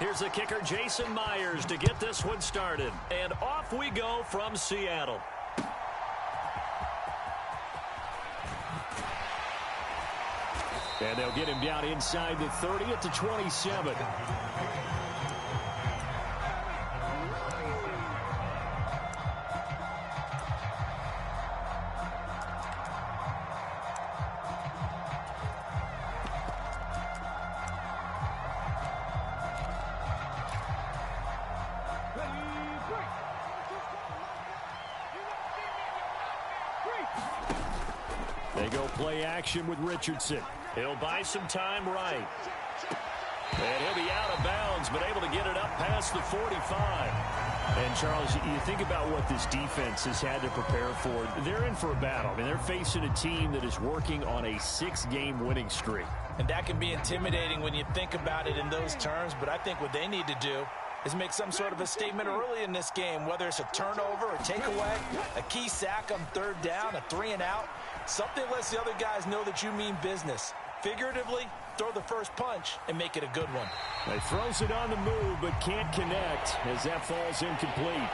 Here's the kicker, Jason Myers, to get this one started. And off we go from Seattle. And they'll get him down inside the 30 at the 27. They go play action with Richardson. He'll buy some time right. And he'll be out of bounds, but able to get it up past the 45. And, Charles, you think about what this defense has had to prepare for. They're in for a battle. I mean, they're facing a team that is working on a 6-game winning streak. And that can be intimidating when you think about it in those terms, but I think what they need to do is make some sort of a statement early in this game, whether it's a turnover or takeaway, a key sack on third down, a 3-and-out. Something lets the other guys know that you mean business. Figuratively, throw the first punch and make it a good one. He throws it on the move but can't connect as that falls incomplete.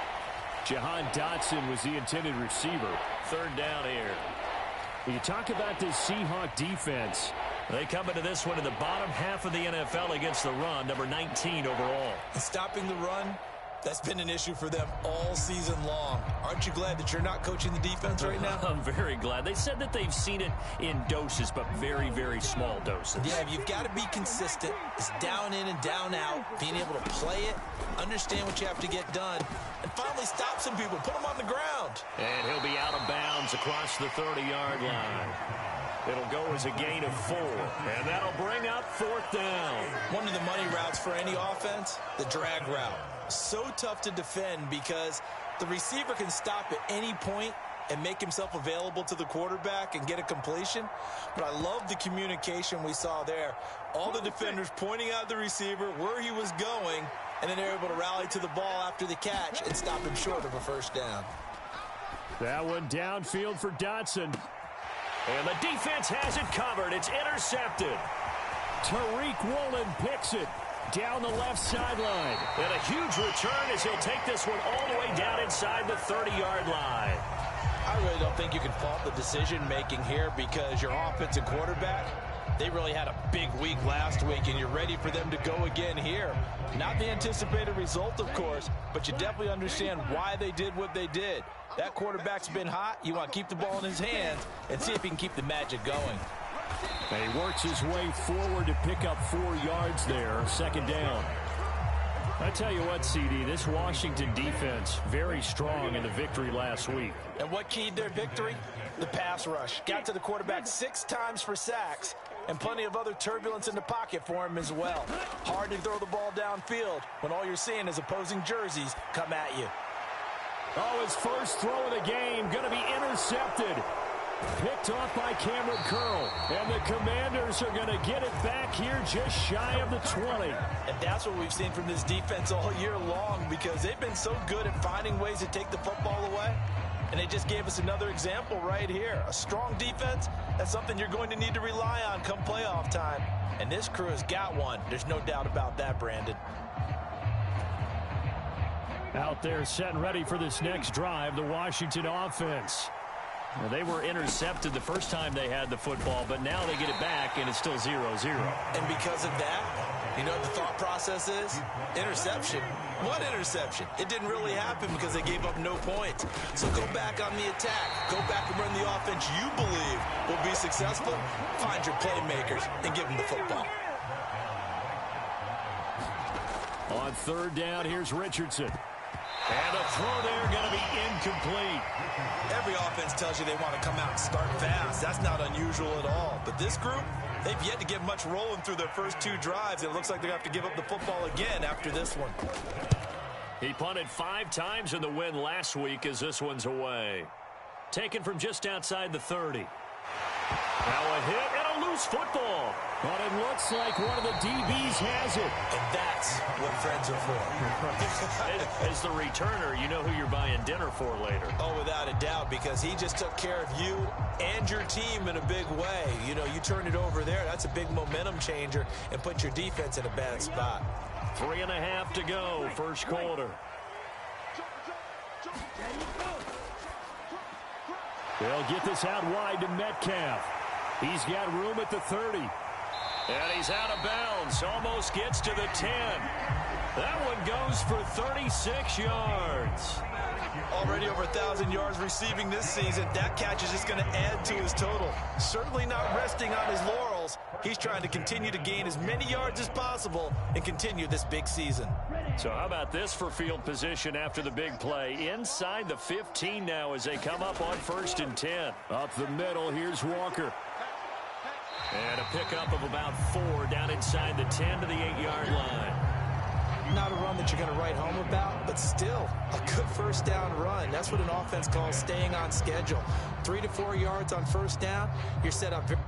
Jahan Dotson was the intended receiver. Third down here. You talk about this Seahawk defense. They come into this one in the bottom half of the NFL against the run, number 19 overall. And stopping the run, that's been an issue for them all season long. Aren't you glad that you're not coaching the defense right now? I'm very glad. They said that they've seen it in doses, but very, very small doses. Yeah, you've got to be consistent. It's down in and down out, being able to play it, understand what you have to get done, and finally stop some people, put them on the ground. And he'll be out of bounds across the 30-yard line. It'll go as a gain of 4, and that'll bring up fourth down. One of the money routes for any offense, the drag route. So tough to defend because the receiver can stop at any point and make himself available to the quarterback and get a completion. But I love the communication we saw there. All the defenders pointing out the receiver, where he was going, and then they're able to rally to the ball after the catch and stop him short of a first down. That one downfield for Dotson. And the defense has it covered. It's intercepted. Tariq Woolen picks it down the left sideline. And a huge return as he'll take this one all the way down inside the 30-yard line. I really don't think you can fault the decision-making here because your offensive quarterback, they really had a big week last week, and you're ready for them to go again here. Not the anticipated result, of course, but you definitely understand why they did what they did. That quarterback's been hot. You want to keep the ball in his hands and see if he can keep the magic going. And he works his way forward to pick up 4 yards there. Second down. I tell you what, CD, this Washington defense, very strong in the victory last week. And what keyed their victory? The pass rush. Got to the quarterback 6 times for sacks, and plenty of other turbulence in the pocket for him as well. Hard to throw the ball downfield when all you're seeing is opposing jerseys come at you. Oh, his first throw of the game going to be intercepted. Picked off by Cameron Curl. And the Commanders are going to get it back here just shy of the 20. And that's what we've seen from this defense all year long because they've been so good at finding ways to take the football away. And they just gave us another example right here. A strong defense, that's something you're going to need to rely on come playoff time. And this crew has got one. There's no doubt about that, Brandon. Out there set and ready for this next drive, the Washington offense. Well, they were intercepted the first time they had the football, but now they get it back, and it's still 0-0. And because of that, you know what the thought process is? Interception. What interception? It didn't really happen because they gave up no points. So go back on the attack. Go back and run the offense you believe will be successful. Find your playmakers and give them the football. On third down, here's Richardson. And the throw there going to be incomplete. Every offense tells you they want to come out and start fast. That's not unusual at all. But this group, they've yet to get much rolling through their first 2 drives. It looks like they're going to have to give up the football again after this one. He punted 5 times in the win last week as this one's away. Taken from just outside the 30. Now a hit and a loose football. But it looks like one of the DBs has it. And that's what friends are for. As the returner, you know who you're buying dinner for later. Oh, without a doubt, because he just took care of you and your team in a big way. You know, you turn it over there, that's a big momentum changer and put your defense in a bad spot. 3.5 to go, first quarter. They'll get this out wide to Metcalf. He's got room at the 30. And he's out of bounds. Almost gets to the 10. That one goes for 36 yards. Already over 1,000 yards receiving this season. That catch is just going to add to his total. Certainly not resting on his laurels. He's trying to continue to gain as many yards as possible and continue this big season. So how about this for field position after the big play? Inside the 15 now as they come up on 1st and 10. Up the middle, here's Walker. And a pickup of about 4 down inside the 10 to the 8-yard line. Not a run that you're going to write home about, but still a good first down run. That's what an offense calls staying on schedule. 3 to 4 yards on first down, you're set up very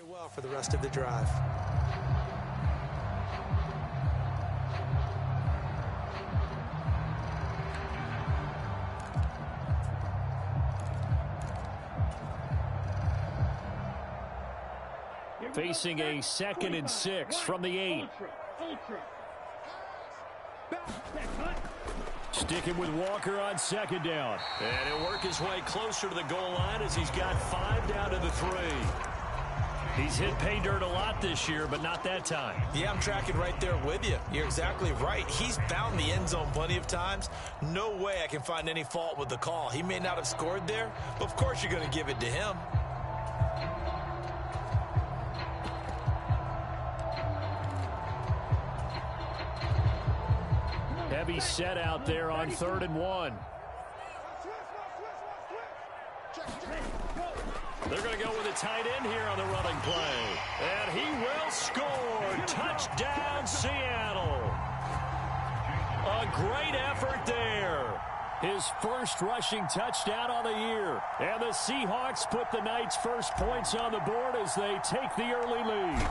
well for the rest of the drive. Facing a 2nd and 6 from the 8. Sticking with Walker on 2nd down. And he'll work his way closer to the goal line as he's got 5 down to the 3. He's hit pay dirt a lot this year, but not that time. Yeah, I'm tracking right there with you. You're exactly right. He's found the end zone plenty of times. No way I can find any fault with the call. He may not have scored there, but of course you're going to give it to him. Heavy set out there on 3rd and 1. They're going to go with a tight end here on the running play. And he will score. Touchdown, Seattle. A great effort there. His first rushing touchdown on the year. And the Seahawks put the night's first points on the board as they take the early lead.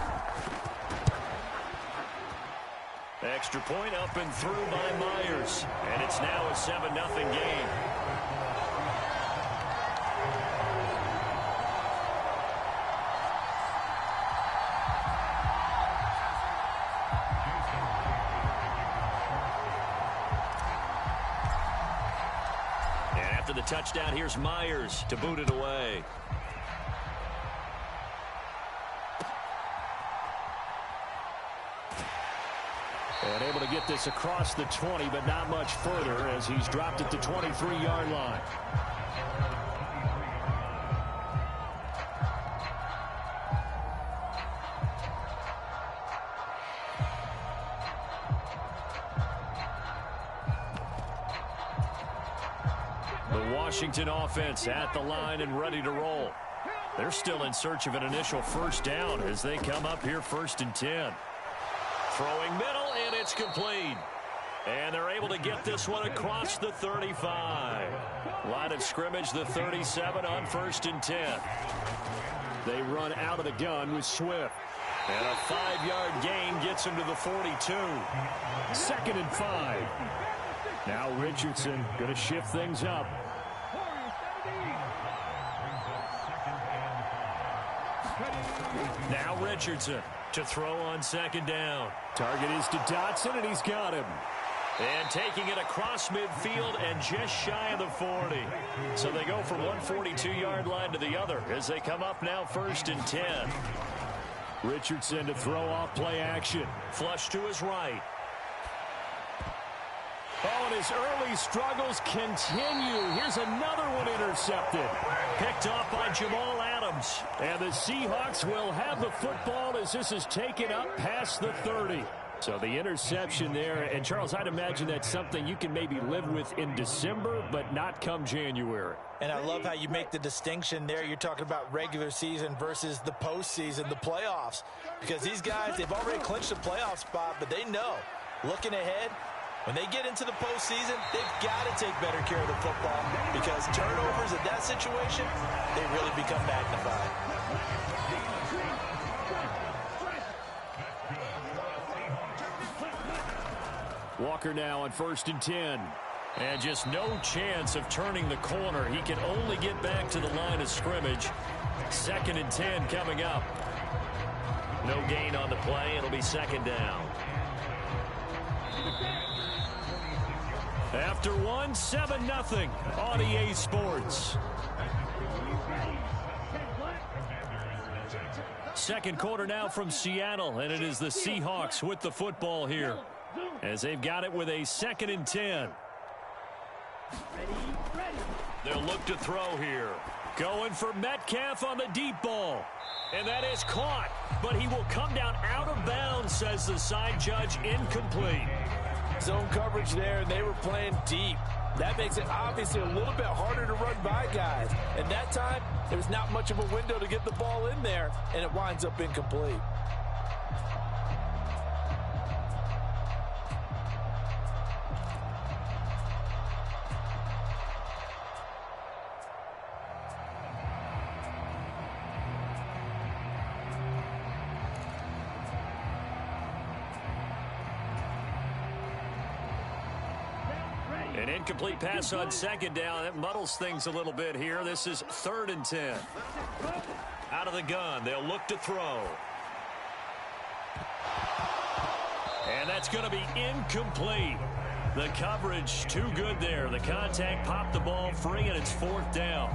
Extra point up and through by Myers. And it's now a 7-0 game. And after the touchdown, here's Myers to boot it away. And able to get this across the 20, but not much further as he's dropped it to 23-yard line. The Washington offense at the line and ready to roll. They're still in search of an initial first down as they come up here 1st and 10. Throwing middle, and it's complete. And they're able to get this one across the 35. Line of scrimmage, the 37 on 1st and 10. They run out of the gun with Swift. And a 5-yard gain gets him to the 42. 2nd and 5. Now Richardson going to shift things up. Now Richardson to throw on 2nd down. Target is to Dotson, and he's got him. And taking it across midfield and just shy of the 40. So they go from one 42-yard line to the other as they come up now 1st and 10. Richardson to throw off play action. Flush to his right. Oh, and his early struggles continue. Here's another one intercepted. Picked off by Jamal Adams. And the Seahawks will have the football as this is taken up past the 30. So the interception there. And, Charles, I'd imagine that's something you can maybe live with in December, but not come January. And I love how you make the distinction there. You're talking about regular season versus the postseason, the playoffs. Because these guys, they've already clinched a playoff spot, but they know, looking ahead, when they get into the postseason, they've got to take better care of the football because turnovers in that situation, they really become magnified. Walker now on 1st and 10. And just no chance of turning the corner. He can only get back to the line of scrimmage. 2nd and 10 coming up. No gain on the play. It'll be 2nd down. After one, 7-0 on EA Sports. Second quarter now from Seattle, and it is the Seahawks with the football here as they've got it with a 2nd and 10. They'll look to throw here. Going for Metcalf on the deep ball. And that is caught, but he will come down out of bounds, says the side judge, incomplete. Zone coverage there, and they were playing deep. That makes it obviously a little bit harder to run by guys. And that time, there's not much of a window to get the ball in there, and it winds up incomplete. An incomplete pass on 2nd down. That muddles things a little bit here. This is 3rd and 10. Out of the gun. They'll look to throw. And that's going to be incomplete. The coverage too good there. The contact popped the ball free, and it's 4th down.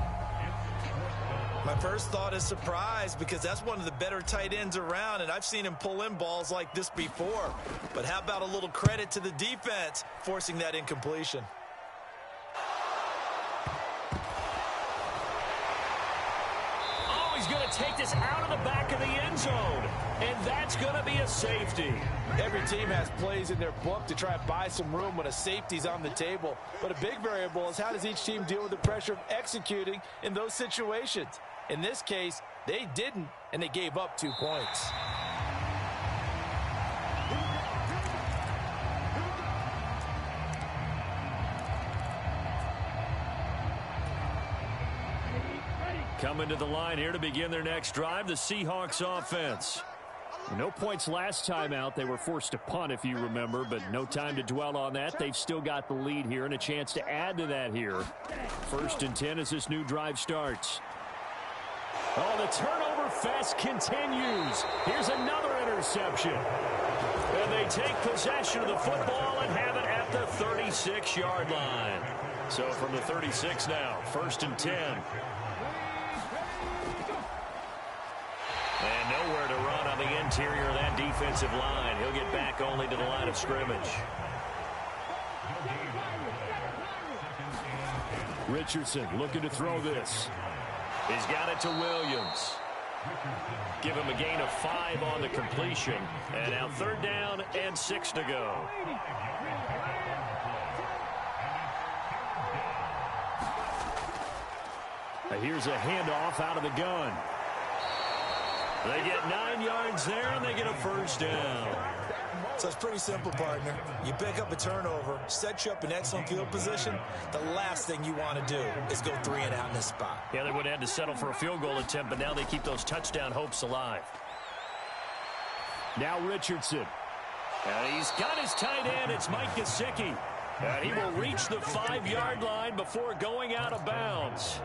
My first thought is surprise because that's one of the better tight ends around, and I've seen him pull in balls like this before. But how about a little credit to the defense forcing that incompletion? Oh, he's going to take this out of the back of the end zone, and that's going to be a safety. Every team has plays in their book to try and buy some room when a safety's on the table. But a big variable is how does each team deal with the pressure of executing in those situations? In this case, they didn't, and they gave up 2 points. Coming to the line here to begin their next drive, the Seahawks offense. No points last time out. They were forced to punt, if you remember, but no time to dwell on that. They've still got the lead here and a chance to add to that here. 1st and 10 as this new drive starts. Oh, the turnover fest continues. Here's another interception. And they take possession of the football and have it at the 36-yard line. So from the 36 now, 1st and 10. And nowhere to run on the interior of that defensive line. He'll get back only to the line of scrimmage. Richardson looking to throw this. He's got it to Williams. Give him a gain of 5 on the completion. And now 3rd down and 6 to go. Now here's a handoff out of the gun. They get 9 yards there, and they get a 1st down. So it's pretty simple, partner. You pick up a turnover, set you up in excellent field position. The last thing you want to do is go 3 and out in this spot. Yeah, they would have had to settle for a field goal attempt, but now they keep those touchdown hopes alive. Now Richardson. And he's got his tight end. It's Mike Gesicki. And he will reach the 5-yard line before going out of bounds.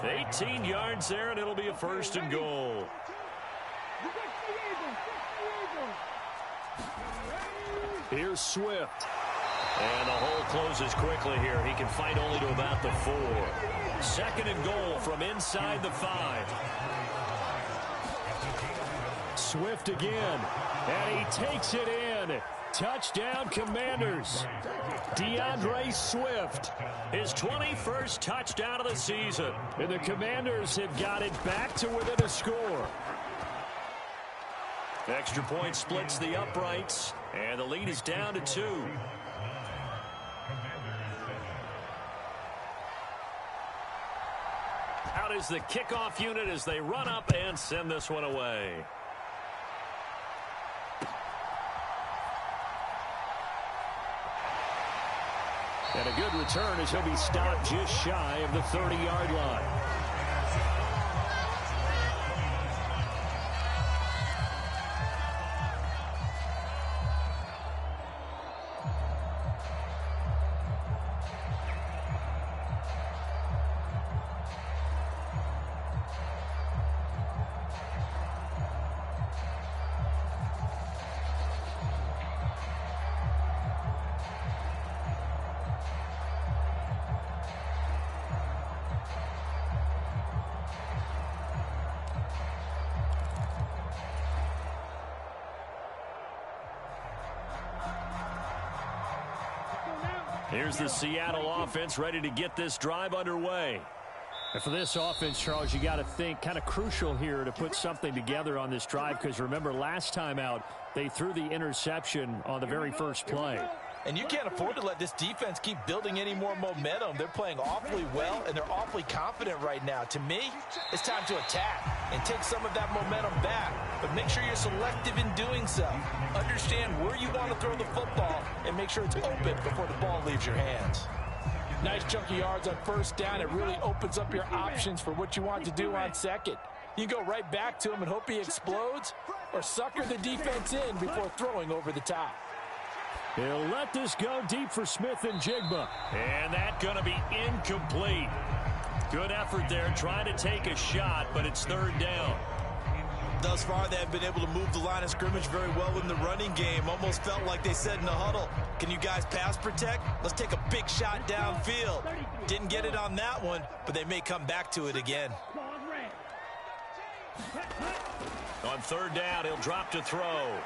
18 yards there, and it'll be a 1st and goal. Here's Swift. And the hole closes quickly here. He can fight only to about the 4. 2nd and goal from inside the 5. Swift again, and he takes it in. Touchdown, Commanders. DeAndre Swift, his 21st touchdown of the season. And the Commanders have got it back to within a score. Extra point splits the uprights, and the lead is down to 2. Out is the kickoff unit as they run up and send this one away. And a good return as he'll be stopped just shy of the 30-yard line. Here's the Seattle offense ready to get this drive underway. And for this offense, Charles, you got to think kind of crucial here to put something together on this drive, because remember last time out they threw the interception on the very first play. And you can't afford to let this defense keep building any more momentum. They're playing awfully well, and they're awfully confident right now. To me, it's time to attack and take some of that momentum back. But make sure you're selective in doing so. Understand where you want to throw the football and make sure it's open before the ball leaves your hands. Nice chunky yards on first down. It really opens up your options for what you want to do on second. You go right back to him and hope he explodes, or sucker the defense in before throwing over the top. He'll let this go deep for Smith and Jigba. And that's going to be incomplete. Good effort there trying to take a shot, but it's 3rd down. Thus far, they have been able to move the line of scrimmage very well in the running game. Almost felt like they said in the huddle, can you guys pass protect? Let's take a big shot downfield. Didn't get it on that one, but they may come back to it again. On 3rd down, he'll drop to throw.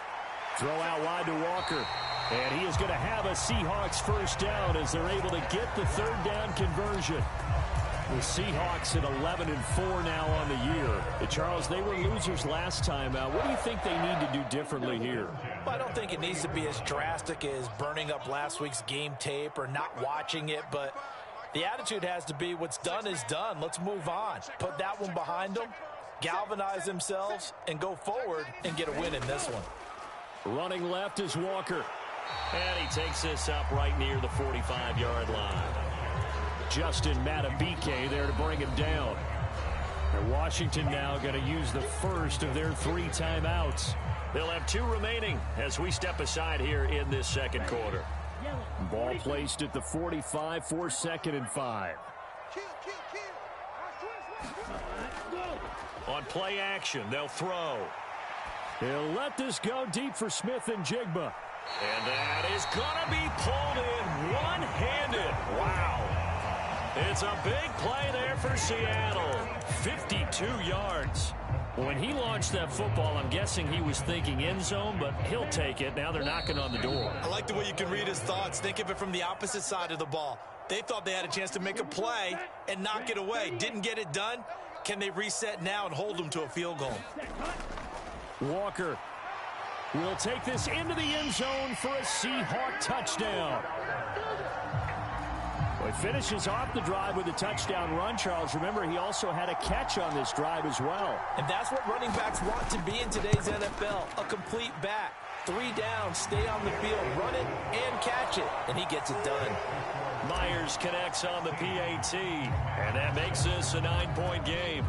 Throw out wide to Walker. And he is going to have a Seahawks first down as they're able to get the 3rd down conversion. The Seahawks at 11-4 now on the year. Charles, they were losers last time out. What do you think they need to do differently here? Well, I don't think it needs to be as drastic as burning up last week's game tape or not watching it, but the attitude has to be what's done is done. Let's move on. Put that one behind them, galvanize themselves, and go forward and get a win in this one. Running left is Walker. And he takes this up right near the 45-yard line. Justin Matabike there to bring him down. And Washington now going to use the first of their 3 timeouts. They'll have 2 remaining as we step aside here in this 2nd quarter. Ball placed at the 45 for 2nd and 5. On play action, they'll throw. He'll let this go deep for Smith and Jigba. And that is going to be pulled in one-handed. Wow. It's a big play there for Seattle. 52 yards. When he launched that football, I'm guessing he was thinking end zone, but he'll take it. Now they're knocking on the door. I like the way you can read his thoughts. Think of it from the opposite side of the ball. They thought they had a chance to make a play and knock it away. Didn't get it done. Can they reset now and hold them to a field goal? Walker will take this into the end zone for a Seahawk touchdown. Well, he finishes off the drive with a touchdown run, Charles. Remember, he also had a catch on this drive as well. And that's what running backs want to be in today's NFL, a complete back. 3 down, stay on the field, run it, and catch it. And he gets it done. Myers connects on the PAT, and that makes this a 9-point game.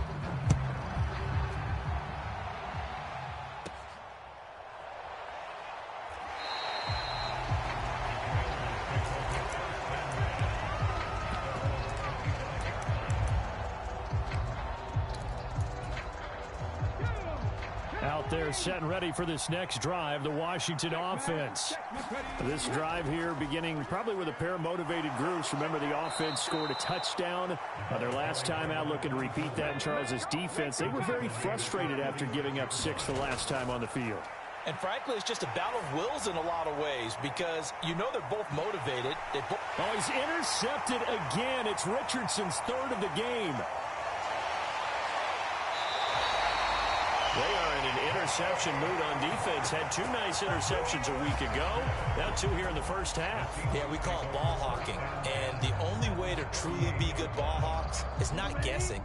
Out They're set and ready for this next drive, the Washington offense. This drive here beginning probably with a pair of motivated groups. Remember, the offense scored a touchdown their last time out, looking to repeat that in Charles's defense. They were very frustrated after giving up 6 the last time on the field. And frankly, it's just a battle of wills in a lot of ways because you know they're both motivated. Oh, he's intercepted again. It's Richardson's 3rd of the game. They are in an interception mood on defense. Had 2 nice interceptions a week ago. Now 2 here in the first half. Yeah, we call it ball hawking. And the only way to truly be good ball hawks is not guessing.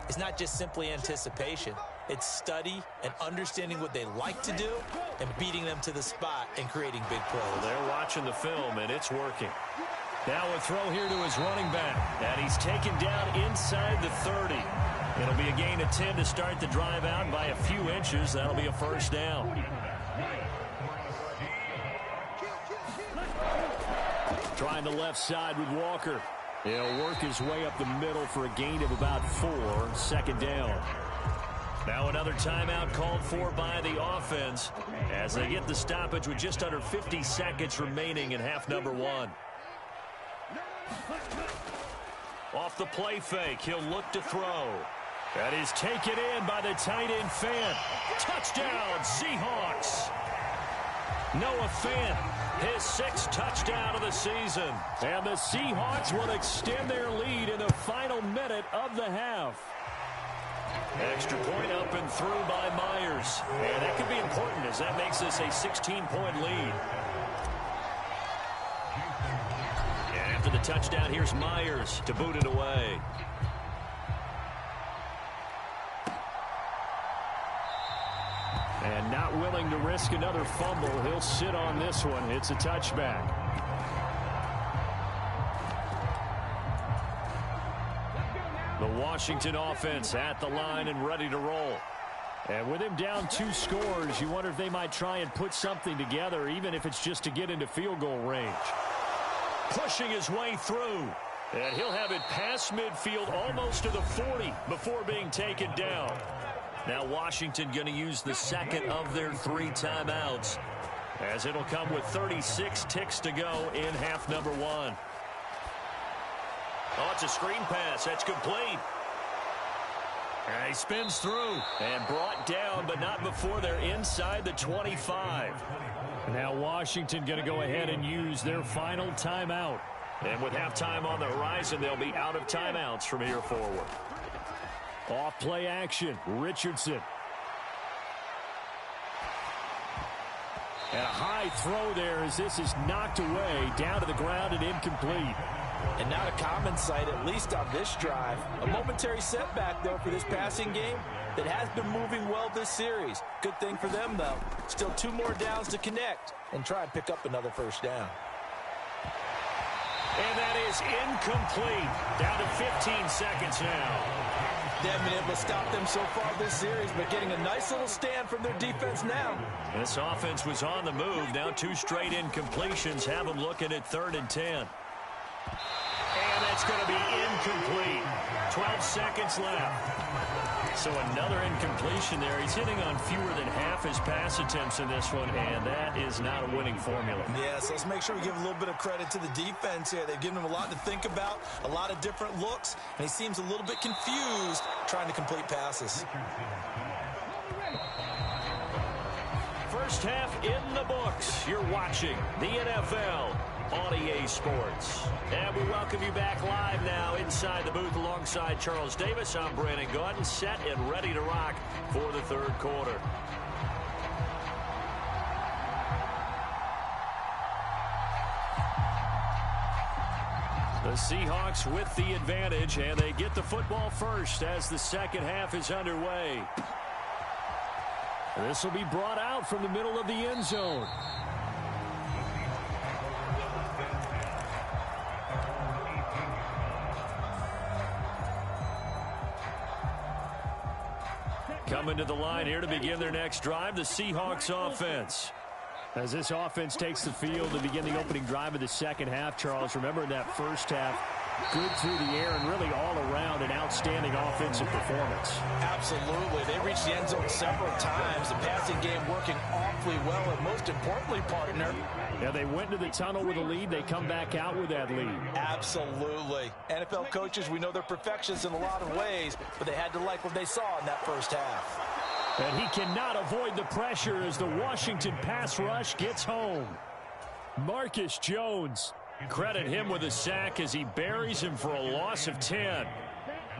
It's not just simply anticipation. It's study and understanding what they like to do and beating them to the spot and creating big plays. Well, they're watching the film, and it's working. Now a throw here to his running back. And he's taken down inside the 30. It'll be a gain of 10 to start the drive out by a few inches. That'll be a first down. Trying the left side with Walker. He'll work his way up the middle for a gain of about 4. 2nd down. Now another timeout called for by the offense as they get the stoppage with just under 50 seconds remaining in half number 1. Off the play fake, he'll look to throw. That is taken in by the tight end Fant. Touchdown, Seahawks. Noah Fant, his 6th touchdown of the season. And the Seahawks will extend their lead in the final minute of the half. Extra point up and through by Myers. And that could be important as that makes this a 16-point lead. And after the touchdown, here's Myers to boot it away. And not willing to risk another fumble. He'll sit on this one. It's a touchback. The Washington offense at the line and ready to roll. And with him down 2 scores, you wonder if they might try and put something together, even if it's just to get into field goal range. Pushing his way through. And he'll have it past midfield almost to the 40 before being taken down. Now Washington going to use the 2nd of their 3 timeouts as it'll come with 36 ticks to go in half number 1. Oh, it's a screen pass. That's complete. And he spins through and brought down, but not before they're inside the 25. Now Washington going to go ahead and use their final timeout. And with halftime on the horizon, they'll be out of timeouts from here forward. Off play action, Richardson. And a high throw there as this is knocked away, down to the ground and incomplete. And not a common sight, at least on this drive. A momentary setback, though, for this passing game that has been moving well this series. Good thing for them, though. Still 2 more downs to connect and try and pick up another first down. And that is incomplete. Down to 15 seconds now. They haven't been able to stop them so far this series, but getting a nice little stand from their defense now. This offense was on the move. Now 2 straight incompletions have them looking at 3rd and 10. And that's going to be incomplete. 12 seconds left. So another incompletion there. He's hitting on fewer than half his pass attempts in this one, and that is not a winning formula. Yeah, so let's make sure we give a little bit of credit to the defense here. They've given him a lot to think about, a lot of different looks, and he seems a little bit confused trying to complete passes. First half in the books. You're watching the NFL on EA Sports. And we welcome you back live now inside the booth alongside Charles Davis. I'm Brandon Gaudin, set and ready to rock for the 3rd quarter. The Seahawks with the advantage, and they get the football first as the 2nd half is underway. This will be brought out from the middle of the end zone. Coming to the line here to begin their next drive, the Seahawks offense. As this offense takes the field to begin the opening drive of the 2nd half, Charles, remember in that first half, good through the air and really all around, an outstanding offensive performance. Absolutely. They reached the end zone several times. The passing game working awfully well, and most importantly, partner. Yeah, they went to the tunnel with a lead. They come back out with that lead. Absolutely. NFL coaches, we know they're perfectionists in a lot of ways, but they had to like what they saw in that first half. And he cannot avoid the pressure as the Washington pass rush gets home. Marcus Jones. Credit him with a sack as he buries him for a loss of 10.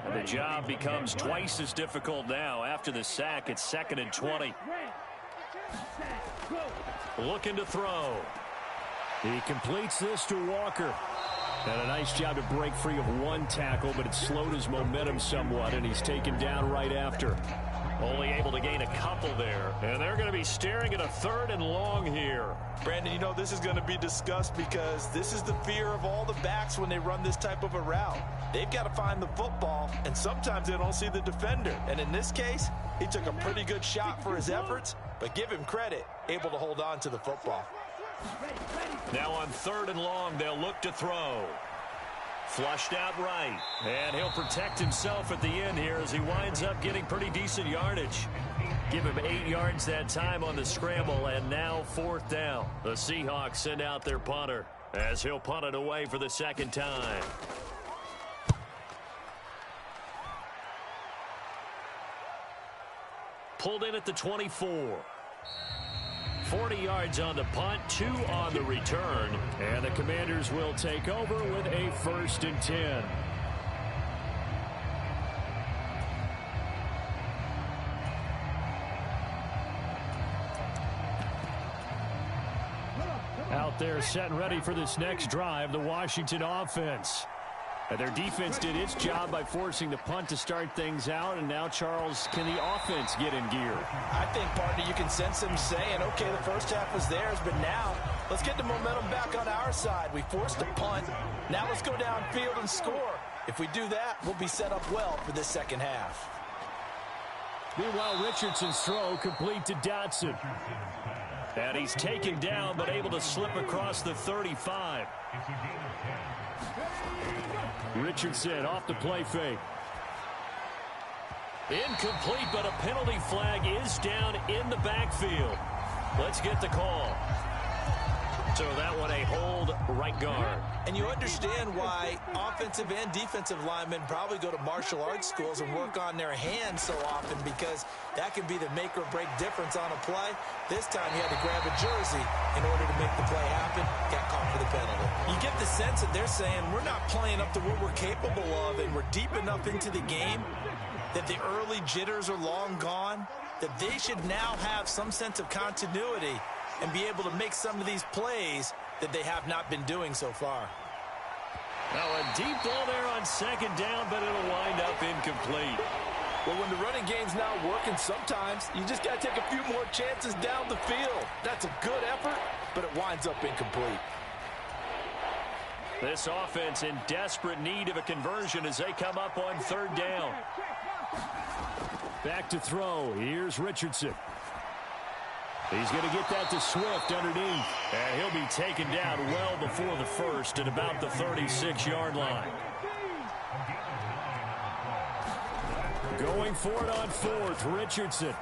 And the job becomes twice as difficult now. After the sack, it's 2nd and 20. Looking to throw. He completes this to Walker. And a nice job to break free of one tackle, but it slowed his momentum somewhat, and he's taken down right after. Only able to gain a couple there. And they're going to be staring at a 3rd and long here. Brandon, you know this is going to be discussed because this is the fear of all the backs when they run this type of a route. They've got to find the football, and sometimes they don't see the defender. And in this case, he took a pretty good shot for his efforts, but give him credit, able to hold on to the football. Now on 3rd and long, they'll look to throw. Flushed out right. And he'll protect himself at the end here as he winds up getting pretty decent yardage. Give him 8 yards that time on the scramble, and now 4th down. The Seahawks send out their punter as he'll punt it away for the 2nd time. Pulled in at the 24. 40 yards on the punt, 2 on the return. And the Commanders will take over with a 1st and 10. Out there set and ready for this next drive, the Washington offense. And their defense did its job by forcing the punt to start things out, and now, Charles, can the offense get in gear? I think, partner, you can sense them saying, okay, the first half was theirs, but now let's get the momentum back on our side. We forced a punt. Now let's go downfield and score. If we do that, we'll be set up well for this 2nd half. Meanwhile, Richardson's throw complete to Dotson. And he's taken down, but able to slip across the 35. Richardson off the play fake. Incomplete, but a penalty flag is down in the backfield. Let's get the call. So that one a hold right guard. And you understand why offensive and defensive linemen probably go to martial arts schools and work on their hands so often, because that can be the make or break difference on a play. This time he had to grab a jersey in order to make the play happen. Got caught for the penalty. You get the sense that they're saying we're not playing up to what we're capable of, and we're deep enough into the game that the early jitters are long gone, that they should now have some sense of continuity and be able to make some of these plays that they have not been doing so far. Now a deep ball there on 2nd down, but it'll wind up incomplete. Well, when the running game's not working, sometimes you just got to take a few more chances down the field. That's a good effort, but it winds up incomplete. This offense in desperate need of a conversion as they come up on 3rd down. Back to throw. Here's Richardson. He's going to get that to Swift underneath. And he'll be taken down well before the 1st at about the 36-yard line. Going for it on 4th, Richardson.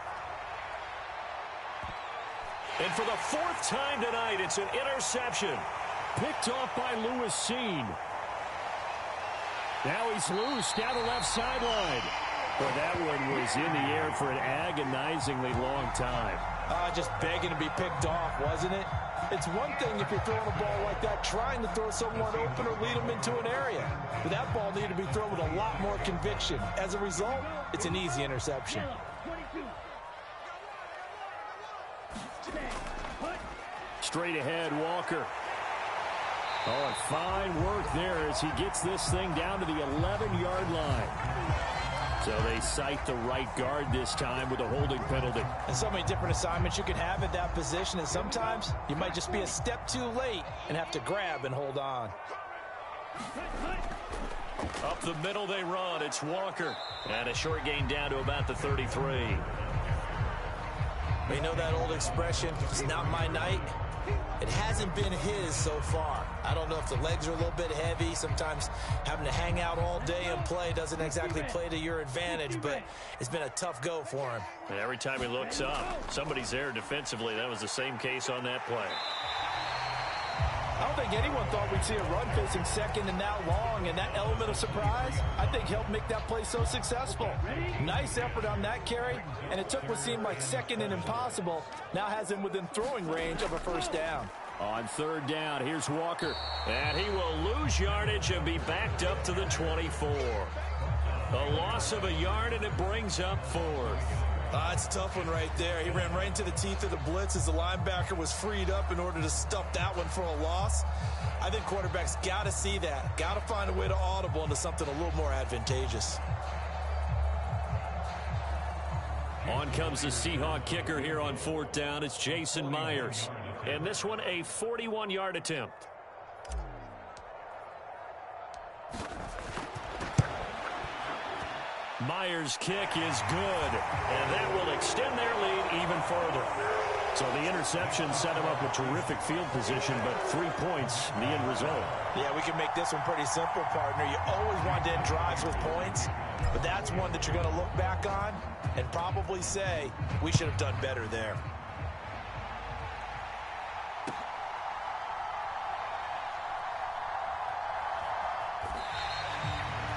And for the 4th time tonight, it's an interception. Picked off by Lewis Seen. Now he's loose down the left sideline. But that one was in the air for an agonizingly long time. Just begging to be picked off, wasn't it? It's one thing if you're throwing a ball like that, trying to throw someone open or lead them into an area. But that ball needed to be thrown with a lot more conviction. As a result, it's an easy interception. Straight ahead, Walker. Oh, and fine work there as he gets this thing down to the 11-yard line. So they cite the right guard this time with a holding penalty. And so many different assignments you can have at that position, and sometimes you might just be a step too late and have to grab and hold on. Up the middle they run. It's Walker. And a short gain down to about the 33. You know that old expression, it's not my night? It hasn't been his so far. I don't know if the legs are a little bit heavy. Sometimes having to hang out all day and play doesn't exactly play to your advantage, but it's been a tough go for him. And every time he looks up, somebody's there defensively. That was the same case on that play. I don't think anyone thought we'd see a run facing second and that long, and that element of surprise, I think, helped make that play so successful. Nice effort on that carry, and it took what seemed like second and impossible, now has him within throwing range of a first down. On third down, here's Walker. And he will lose yardage and be backed up to the 24. A loss of a yard, and it brings up fourth. It's a tough one right there. He ran right into the teeth of the blitz as the linebacker was freed up in order to stuff that one for a loss. I think quarterbacks got to see that. Got to find a way to audible into something a little more advantageous. On comes the Seahawk kicker here on fourth down. It's Jason Myers. And this one a 41-yard attempt. Myers' kick is good, and that will extend their lead even further. So the interception set him up with terrific field position, but 3 points, the end result. Yeah, we can make this one pretty simple, partner. You always want to end drives with points, but that's one that you're going to look back on and probably say, we should have done better there.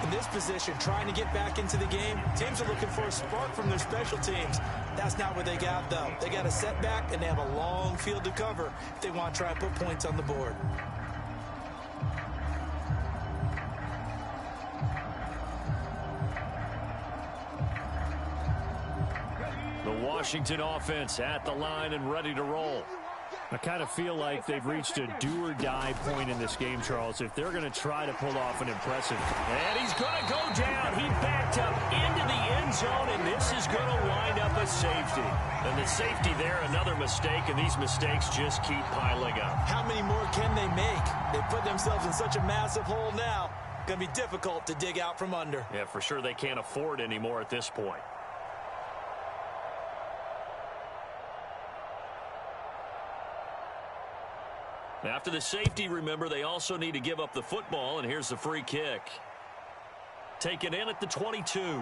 In this position, trying to get back into the game, teams are looking for a spark from their special teams. That's not what they got, though. They got a setback, and they have a long field to cover if they want to try and put points on the board. The Washington offense at the line and ready to roll. I kind of feel like they've reached a do-or-die point in this game, Charles, if they're going to try to pull off an impressive. And he's going to go down. He backed up into the end zone, and this is going to wind up a safety. And the safety there, another mistake, and these mistakes just keep piling up. How many more can they make? They put themselves in such a massive hole now. Going to be difficult to dig out from under. Yeah, for sure they can't afford anymore at this point. After the safety, remember, they also need to give up the football, and here's the free kick. Taken in at the 22.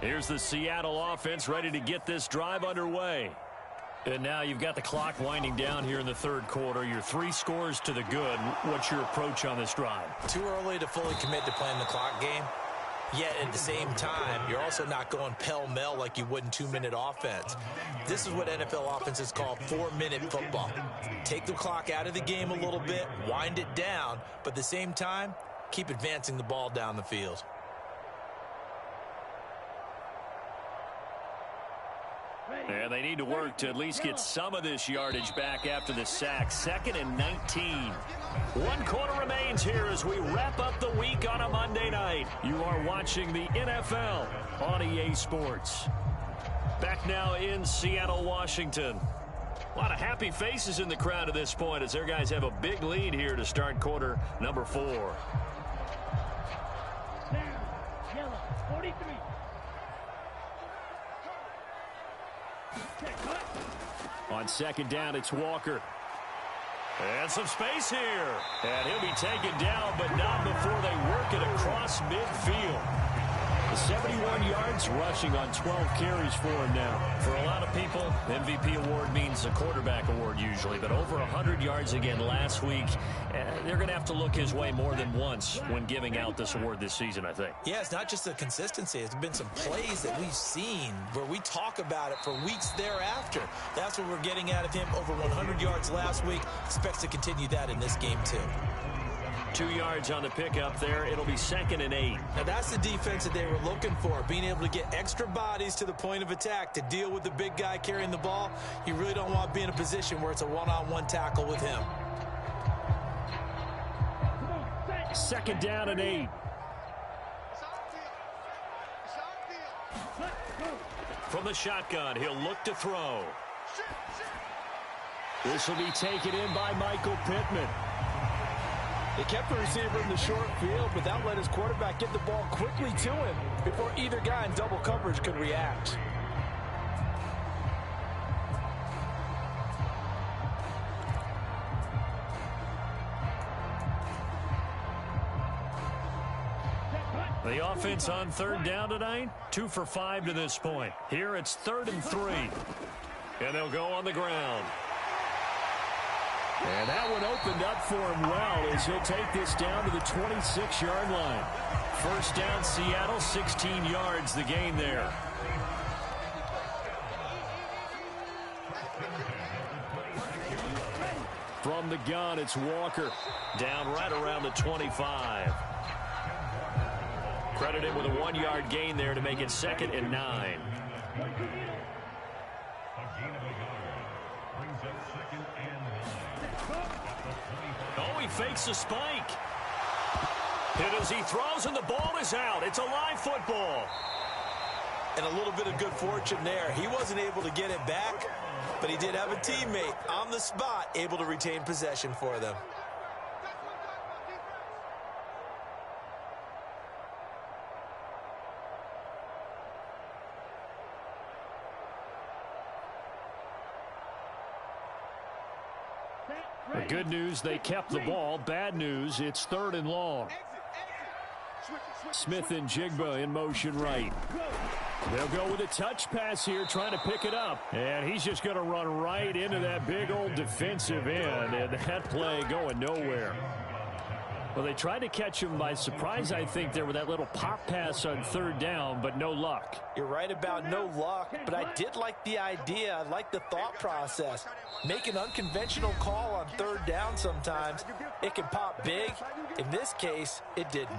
Here's the Seattle offense ready to get this drive underway. And now you've got the clock winding down here in the third quarter. Your 3 scores to the good. What's your approach on this drive? Too early to fully commit to playing the clock game. Yet at the same time, you're also not going pell-mell like you would in 2-minute offense. This is what NFL offenses call 4-minute football. Take the clock out of the game a little bit, wind it down, but at the same time, keep advancing the ball down the field. And they need to work to at least get some of this yardage back after the sack. 2nd and 19. 1 quarter remains here as we wrap up the week on a Monday night. You are watching the NFL on EA Sports. Back now in Seattle, Washington. A lot of happy faces in the crowd at this point as their guys have a big lead here to start quarter number 4. Yellow, 43. On second down, it's Walker. And some space here. And he'll be taken down, but not before they work it across midfield. 71 yards rushing on 12 carries for him now. For a lot of people, MVP award means a quarterback award usually, but over 100 yards again last week. They're going to have to look his way more than once when giving out this award this season, I think. Yeah, it's not just the consistency. It's been some plays that we've seen where we talk about it for weeks thereafter. That's what we're getting out of him. Over 100 yards last week. Expects to continue that in this game, too. 2 yards on the pickup there. It'll be 2nd and 8. Now, that's the defense that they were looking for, being able to get extra bodies to the point of attack to deal with the big guy carrying the ball. You really don't want to be in a position where it's a one-on-one tackle with him. Come on, set. 2nd down and 8. From the shotgun, he'll look to throw. This will be taken in by Michael Pittman. He kept the receiver in the short field, but that let his quarterback get the ball quickly to him before either guy in double coverage could react. The offense on 3rd down tonight, 2 for 5 to this point. Here it's 3rd and 3. And they'll go on the ground. And that one opened up for him well as he'll take this down to the 26-yard line. 1st down, Seattle, 16 yards the gain there. From the gun, it's Walker. Down right around the 25. Credit him with a 1-yard gain there to make it 2nd and 9. Oh, he fakes a spike. Hit as he throws, and the ball is out. It's a live football. And a little bit of good fortune there. He wasn't able to get it back, but he did have a teammate on the spot able to retain possession for them. The good news, they kept the ball. Bad news, it's 3rd and long. Smith and Jigba in motion right. They'll go with a touch pass here, trying to pick it up. And he's just going to run right into that big old defensive end, and that play going nowhere. Well, they tried to catch him by surprise, I think, there with that little pop pass on 3rd down, but no luck. You're right about no luck, but I did like the idea. I like the thought process. Make an unconventional call on 3rd down sometimes. It can pop big. In this case, it didn't.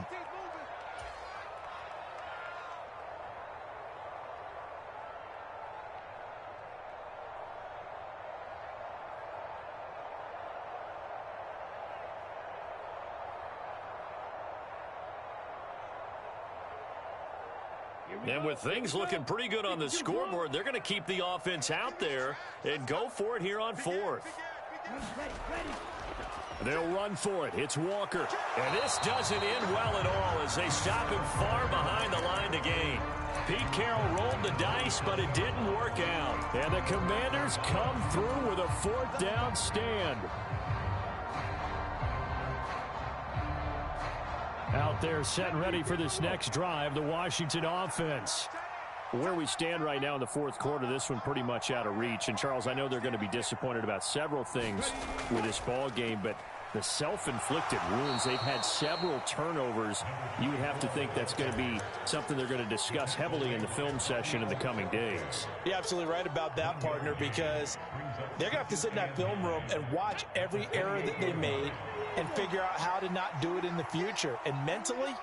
And with things looking pretty good on the scoreboard, they're going to keep the offense out there and go for it here on 4th. They'll run for it. It's Walker. And this doesn't end well at all as they stop him far behind the line to gain. Pete Carroll rolled the dice, but it didn't work out. And the Commanders come through with a 4th down stand. Out there set and ready for this next drive, the Washington offense. Where we stand right now in the 4th quarter, this one pretty much out of reach. And, Charles, I know they're going to be disappointed about several things with this ball game, but the self-inflicted wounds, they've had several turnovers. You would have to think that's going to be something they're going to discuss heavily in the film session in the coming days. You're absolutely right about that, partner, because they're going to have to sit in that film room and watch every error that they made and figure out how to not do it in the future. And mentally,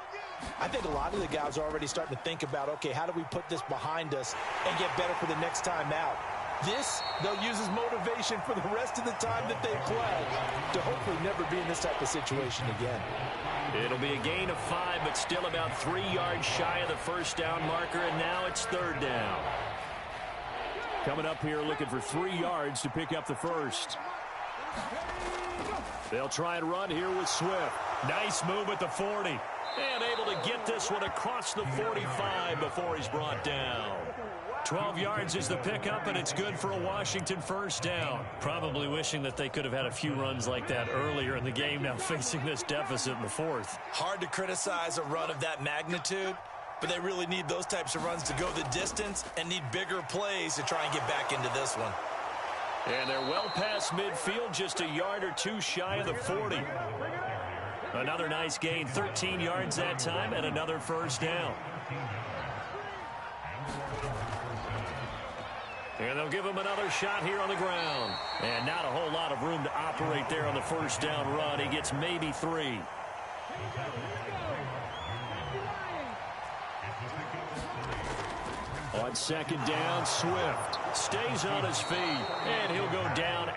I think a lot of the guys are already starting to think about, okay, how do we put this behind us and get better for the next time out? This, they'll use as motivation for the rest of the time that they play to hopefully never be in this type of situation again. It'll be a gain of 5, but still about 3 yards shy of the 1st down marker, and now it's 3rd down. Coming up here looking for 3 yards to pick up the 1st. They'll try and run here with Swift. Nice move at the 40. And able to get this one across the 45 before he's brought down. 12 yards is the pickup, and it's good for a Washington 1st down. Probably wishing that they could have had a few runs like that earlier in the game, now facing this deficit in the 4th. Hard to criticize a run of that magnitude, but they really need those types of runs to go the distance and need bigger plays to try and get back into this one. And they're well past midfield, just a yard or two shy of the 40. Another nice gain, 13 yards that time, and another 1st down. And they'll give him another shot here on the ground. And not a whole lot of room to operate there on the 1st down run. He gets maybe 3. On 2nd down, Swift stays on his feet, and he'll go down